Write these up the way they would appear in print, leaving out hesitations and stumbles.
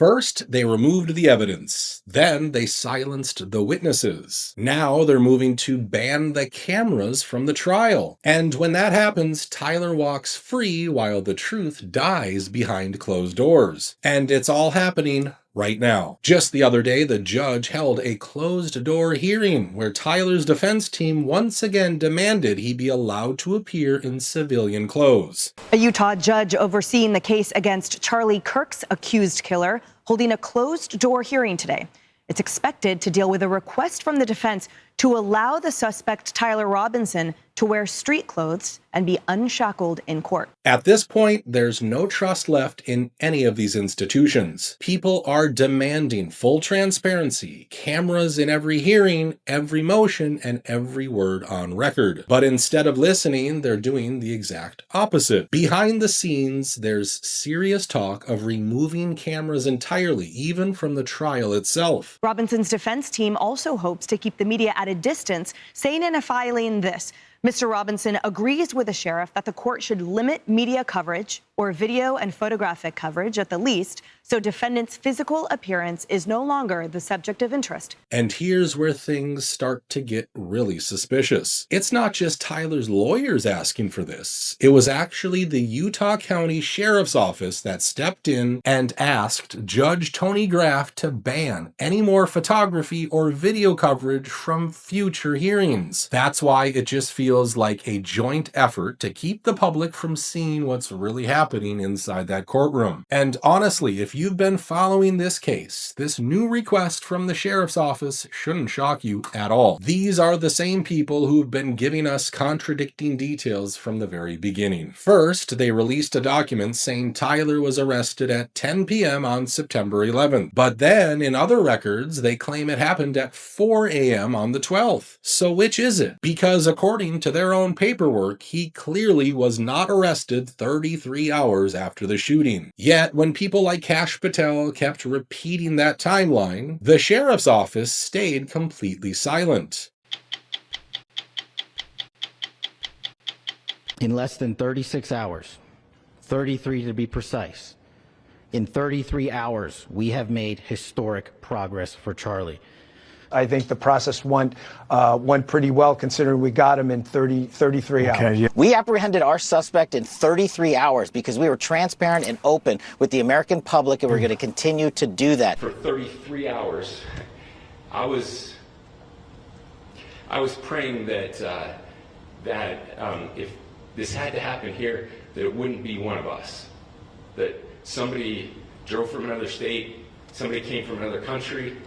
First, they removed the evidence. Then they silenced the witnesses. Now they're moving to ban the cameras from the trial. And when that happens, Tyler walks free while the truth dies behind closed doors. And it's all happening right now. Just the other day, the judge held a closed-door hearing where Tyler's defense team once again demanded he be allowed to appear in civilian clothes. A Utah judge overseeing the case against Charlie Kirk's accused killer holding a closed-door hearing today. It's expected to deal with a request from the defense to allow the suspect Tyler Robinson to wear street clothes and be unshackled in court. At this point, there's no trust left in any of these institutions. People are demanding full transparency, cameras in every hearing, every motion, and every word on record. But instead of listening, they're doing the exact opposite. Behind the scenes, there's serious talk of removing cameras entirely, even from the trial itself. Robinson's defense team also hopes to keep the media at a distance, saying in a filing this: Mr. Robinson agrees with the sheriff that the court should limit media coverage or video and photographic coverage at the least, so defendant's physical appearance is no longer the subject of interest. And here's where things start to get really suspicious. It's not just Tyler's lawyers asking for this. It was actually the Utah County Sheriff's Office that stepped in and asked Judge Tony Graff to ban any more photography or video coverage from future hearings. That's why it just feels like a joint effort to keep the public from seeing what's really happening inside that courtroom. And honestly, if you've been following this case, this new request from the sheriff's office shouldn't shock you at all. These are the same people who've been giving us contradicting details from the very beginning. First, they released a document saying Tyler was arrested at 10 p.m. on September 11th. But then, in other records, they claim it happened at 4 a.m. on the 12th. So which is it? Because according to their own paperwork, he clearly was not arrested 33 hours after the shooting. Yet, when people like Cash Patel kept repeating that timeline, the sheriff's office stayed completely silent. In less than 36 hours, 33 to be precise, in 33 hours, we have made historic progress for Charlie. I think the process went pretty well, considering we got him in 33 hours. Yeah. We apprehended our suspect in 33 hours because we were transparent and open with the American public, and we're going to continue to do that. For 33 hours, I was praying that if this had to happen here, that it wouldn't be one of us. That somebody drove from another state, somebody came from another country.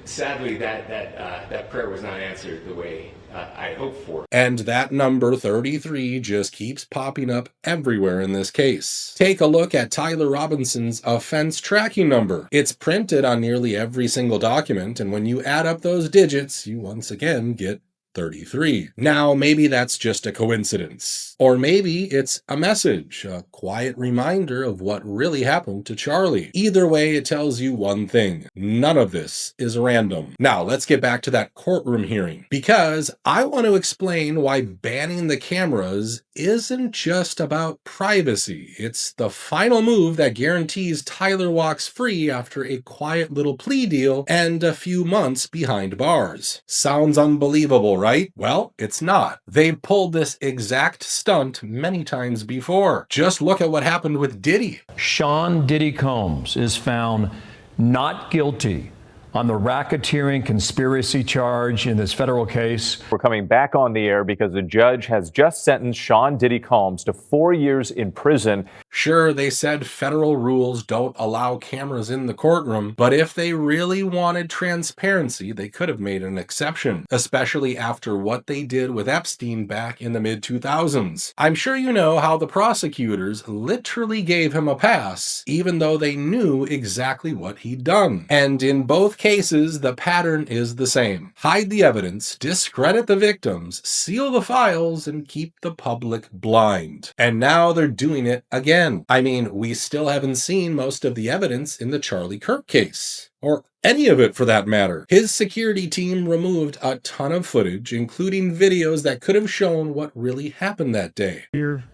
Sadly, that prayer was not answered the way I hoped for. And that number 33 just keeps popping up everywhere in this case. Take a look at Tyler Robinson's offense tracking number. It's printed on nearly every single document, and when you add up those digits, you once again get 33. Now, maybe that's just a coincidence. Or maybe it's a message, a quiet reminder of what really happened to Charlie. Either way, it tells you one thing. None of this is random. Now, let's get back to that courtroom hearing, because I want to explain why banning the cameras isn't just about privacy. It's the final move that guarantees Tyler walks free after a quiet little plea deal and a few months behind bars. Sounds unbelievable, right? Well, it's not. They've pulled this exact stunt many times before. Just look at what happened with Diddy. Sean Diddy Combs is found not guilty on the racketeering conspiracy charge in this federal case. We're coming back on the air because the judge has just sentenced Sean Diddy Combs to 4 years in prison. Sure, they said federal rules don't allow cameras in the courtroom, but if they really wanted transparency, they could have made an exception, especially after what they did with Epstein back in the mid-2000s. I'm sure you know how the prosecutors literally gave him a pass, even though they knew exactly what he'd done. And in both cases, the pattern is the same. Hide the evidence, discredit the victims, seal the files, and keep the public blind. And now they're doing it again. I mean, we still haven't seen most of the evidence in the Charlie Kirk case. Or any of it for that matter. His security team removed a ton of footage, including videos that could have shown what really happened that day. Here,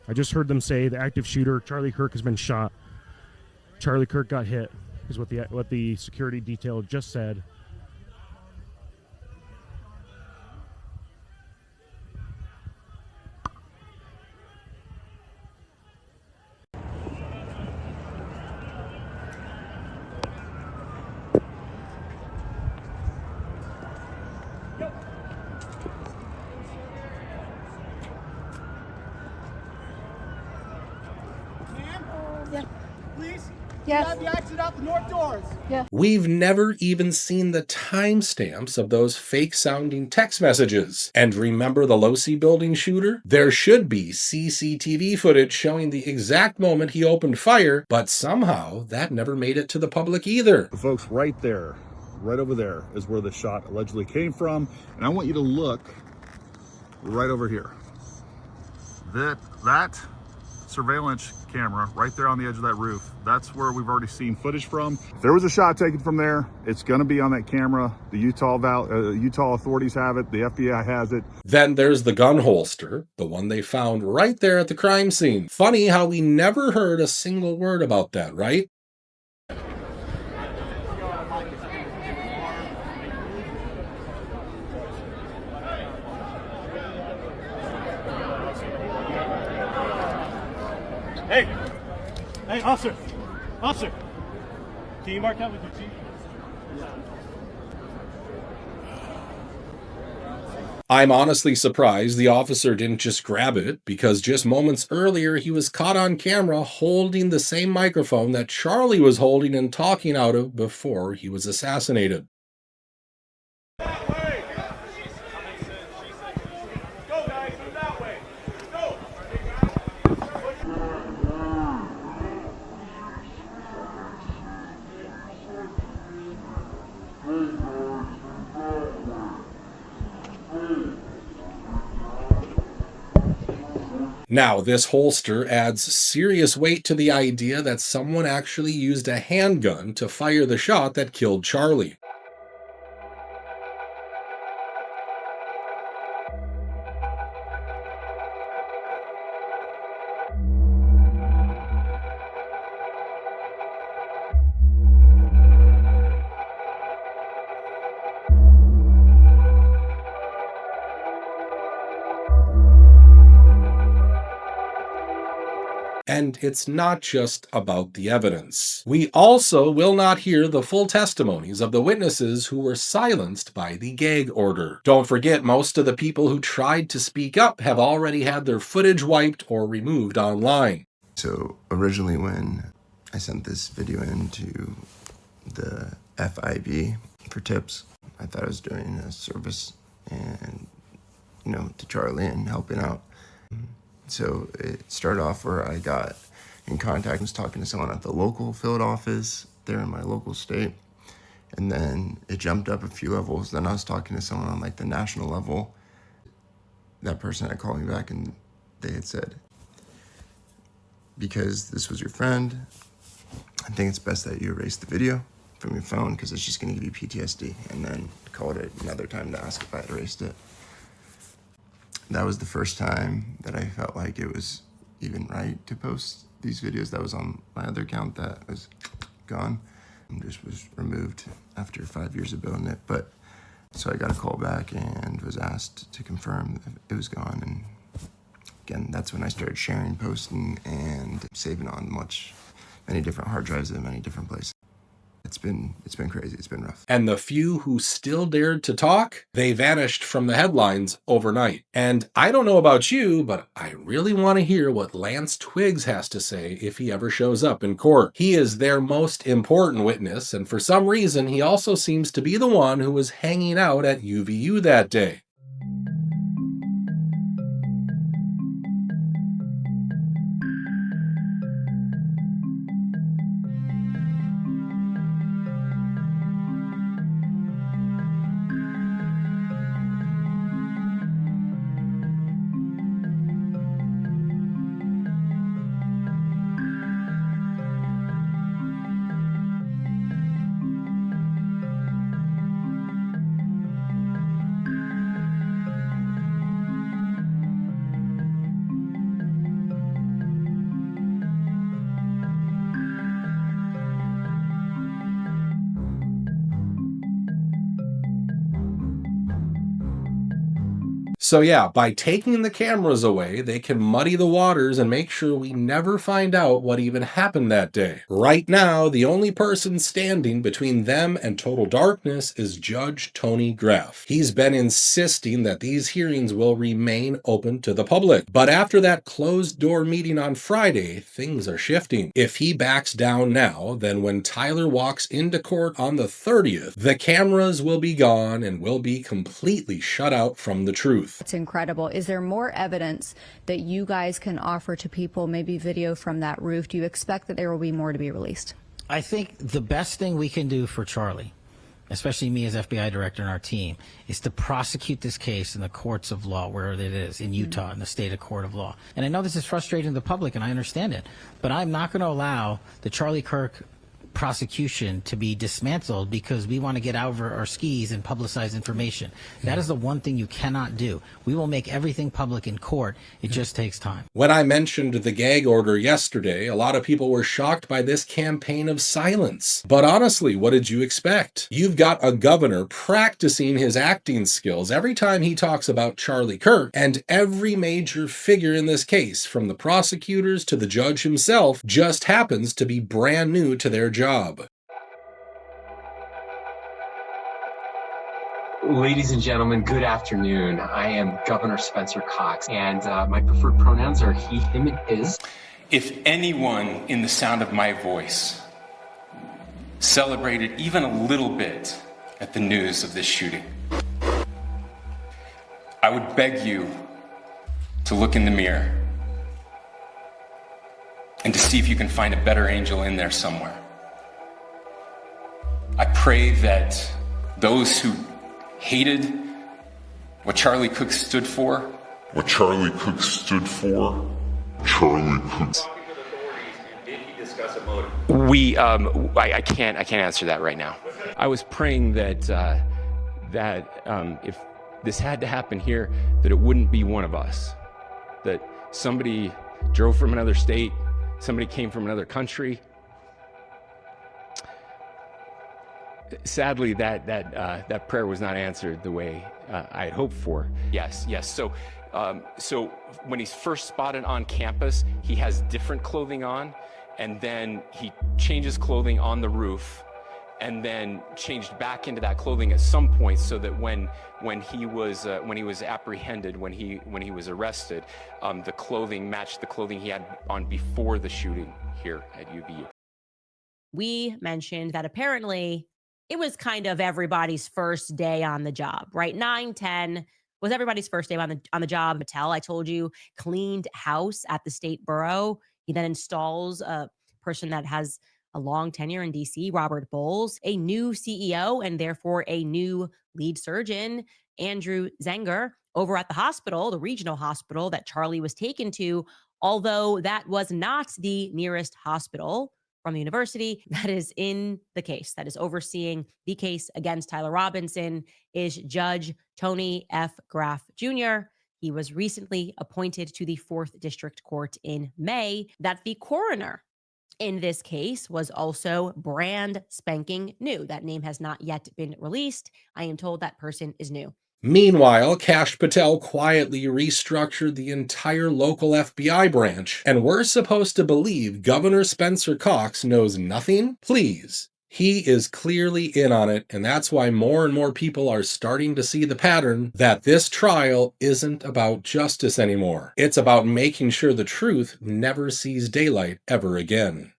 I just heard them say the active shooter, Charlie Kirk, has been shot. Charlie Kirk got hit, is what the security detail just said. Yes. You have the exit out the north doors. Yeah. We've never even seen the timestamps of those fake-sounding text messages. And remember the Losi building shooter? There should be CCTV footage showing the exact moment he opened fire, but somehow that never made it to the public either. The folks right there, right over there, is where the shot allegedly came from. And I want you to look right over here. That surveillance camera right there on the edge of that roof, that's where we've already seen footage from. If there was a shot taken from there, it's going to be on that camera. The Utah authorities have it. The FBI has it. Then there's the gun holster, the one they found right there at the crime scene. Funny how we never heard a single word about that, right? Hey, officer! Officer! Can you mark that with your chief? I'm honestly surprised the officer didn't just grab it, because just moments earlier he was caught on camera holding the same microphone that Charlie was holding and talking out of before he was assassinated. Now, this holster adds serious weight to the idea that someone actually used a handgun to fire the shot that killed Charlie. And it's not just about the evidence. We also will not hear the full testimonies of the witnesses who were silenced by the gag order. Don't forget, most of the people who tried to speak up have already had their footage wiped or removed online. So originally when I sent this video in to the FIB for tips, I thought I was doing a service and, to Charlie and helping out. So it started off where I got in contact, was talking to someone at the local field office there in my local state. And then it jumped up a few levels. Then I was talking to someone on like the national level. That person had called me back and they had said, because this was your friend, I think it's best that you erase the video from your phone because it's just gonna give you PTSD. And then called it another time to ask if I had erased it. That was the first time that I felt like it was even right to post these videos. That was on my other account that was gone and just was removed after 5 years of building it. But so I got a call back and was asked to confirm that it was gone. And again, that's when I started sharing, posting, and saving on many different hard drives in many different places. It's been crazy. It's been rough. And the few who still dared to talk, they vanished from the headlines overnight. And I don't know about you, but I really want to hear what Lance Twiggs has to say if he ever shows up in court. He is their most important witness, and for some reason, he also seems to be the one who was hanging out at UVU that day. So yeah, by taking the cameras away, they can muddy the waters and make sure we never find out what even happened that day. Right now, the only person standing between them and total darkness is Judge Tony Graff. He's been insisting that these hearings will remain open to the public. But after that closed-door meeting on Friday, things are shifting. If he backs down now, then when Tyler walks into court on the 30th, the cameras will be gone and will be completely shut out from the truth. It's incredible. Is there more evidence that you guys can offer to people, maybe video from that roof? Do you expect that there will be more to be released? I think the best thing we can do for Charlie, especially me as FBI director and our team, is to prosecute this case in the courts of law, where it is, in Utah, in the state of court of law. And I know this is frustrating to the public, and I understand it, but I'm not going to allow the Charlie Kirk prosecution to be dismantled because we want to get over our skis and publicize information. That is the one thing you cannot do. We will make everything public in court. It just takes time. When I mentioned the gag order yesterday, a lot of people were shocked by this campaign of silence. But honestly, what did you expect? You've got a governor practicing his acting skills every time he talks about Charlie Kirk, and every major figure in this case, from the prosecutors to the judge himself, just happens to be brand new to their job. Ladies and gentlemen, good afternoon. I am Governor Spencer Cox, and my preferred pronouns are he, him, and his. If anyone in the sound of my voice celebrated even a little bit at the news of this shooting, I would beg you to look in the mirror and to see if you can find a better angel in there somewhere. I pray that those who hated what Charlie Cook stood for, Charlie Cook. I can't answer that right now. I was praying that if this had to happen here, that it wouldn't be one of us, that somebody drove from another state, somebody came from another country. Sadly, that prayer was not answered the way I had hoped for. Yes. So when he's first spotted on campus, he has different clothing on, and then he changes clothing on the roof, and then changed back into that clothing at some point, so that when he was apprehended, when he was arrested, the clothing matched the clothing he had on before the shooting here at UVU. We mentioned that apparently it was kind of everybody's first day on the job, right? 9/10 was everybody's first day on the job. Mattel, I told you, cleaned house at the state borough. He then installs a person that has a long tenure in DC, Robert Bowles, a new CEO, and therefore a new lead surgeon, Andrew Zenger, over at the hospital, the regional hospital that Charlie was taken to, although that was not the nearest hospital from the university that is in the case, that is overseeing the case against Tyler Robinson, is Judge Tony F. Graff Jr. He was recently appointed to the 4th District Court in May. That the coroner in this case was also brand spanking new. That name has not yet been released. I am told that person is new. Meanwhile, Kash Patel quietly restructured the entire local FBI branch, and we're supposed to believe Governor Spencer Cox knows nothing? Please. He is clearly in on it, and that's why more and more people are starting to see the pattern that this trial isn't about justice anymore. It's about making sure the truth never sees daylight ever again.